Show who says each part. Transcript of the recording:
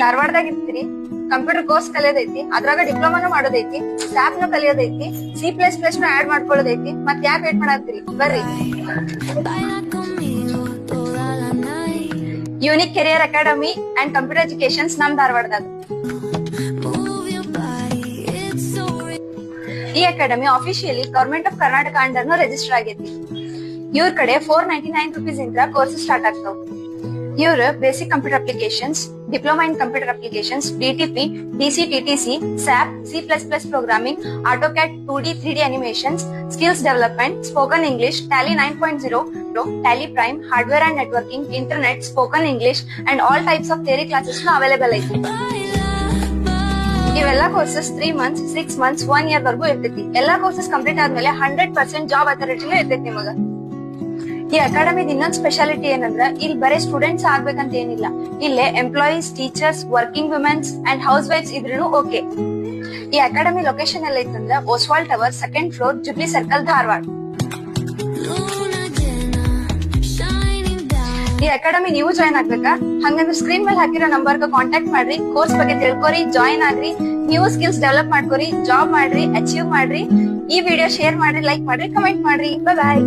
Speaker 1: ಧಾರವಾಡದಾಗ ಇರ್ತೀರಿ, computer course ಕಲಿಯೋದೈತಿ, ಅದ್ರಾಗ ಡಿಪ್ಲೊಮಾನು ಮಾಡೋದೈತಿ, ಸ್ಯಾಪ್ ನು ಕಲಿಯೋದೈತಿ, C++ ನು ಆಡ್ ಮಾಡ್ಕೊಳ್ಳೋದೈತಿ. ಮತ್ ಯಾಕೆ ವೇಟ್ ಮಾಡತ್ತೀರಿ, ಬರ್ರಿ. Unique career academy and computer educations ನಮ್ ಧಾರವಾಡದಾಗ. ಈ academy officially government of Karnataka under ನು ರಿಜಿಸ್ಟರ್ ಆಗೈತಿ. ಇವ್ರ ಕಡೆ ₹499 ಇಂದ ಕೋರ್ಸ್ ಸ್ಟಾರ್ಟ್ ಆಗ್ತಾವ. ಇವ್ರ basic computer applications, diploma in computer applications, DTP, DC/TTC, SAP, C++ programming, AutoCAD 2D 3D animations, skills development, spoken English, Tally 9.0, Tally Prime, hardware and networking, internet, spoken English and all types of theory classes available ಐತಿ. ಇವೆಲ್ಲಾ courses 3 months, 6 months, 1 year ವರ್ಗೂ ಇರ್ತೈತಿ. ಎಲ್ಲಾ courses complete ಆದ್ಮೇಲೆ 100% job ಅಥಾರಿಟಿನೂ ಇರ್ತೈತಿ ನಿಮಗ. ಈ ಅಕಾಡೆಮಿದ ಇನ್ನೊಂದ್ ಸ್ಪೆಷಾಲಿಟಿ ಏನಂದ್ರ ಇಲ್ಲಿ ಬರೀ ಸ್ಟೂಡೆಂಟ್ಸ್ ಆಗ್ಬೇಕಂತ ಏನಿಲ್ಲ, ಇಲ್ಲೇ employees, teachers, working womens and housewifes ಇದ್ರೂ ಓಕೆ. ಈ ಅಕಾಡೆಮಿ ಲೊಕೇಶನ್ ಎಲ್ಲ ಐತಂದ್ರ Oswal tower, 2nd floor, jubilee circle, Dharwad. ಈ ಅಕಾಡೆಮಿ ನೀವು ಜಾಯ್ನ್ ಆಗ್ಬೇಕಾ? ಹಂಗಂದ್ರೆ ಸ್ಕ್ರೀನ್ ಮೇಲೆ ಹಾಕಿರೋ ನಂಬರ್ಗೆ ಕಾಂಟ್ಯಾಕ್ಟ್ ಮಾಡ್ರಿ, ಕೋರ್ಸ್ ಬಗ್ಗೆ ತಿಳ್ಕೊರಿ, ಜಾಯ್ನ್ ಆಗ್ರಿ, ನ್ಯೂ ಸ್ಕಿಲ್ಸ್ ಡೆವಲಪ್ ಮಾಡ್ಕೊರಿ, ಜಾಬ್ ಮಾಡ್ರಿ, ಅಚೀವ್ ಮಾಡ್ರಿ. ಈ ವಿಡಿಯೋ ಶೇರ್ ಮಾಡ್ರಿ, ಲೈಕ್ ಮಾಡ್ರಿ, ಕಮೆಂಟ್ ಮಾಡ್ರಿ. ಬಾಯ್.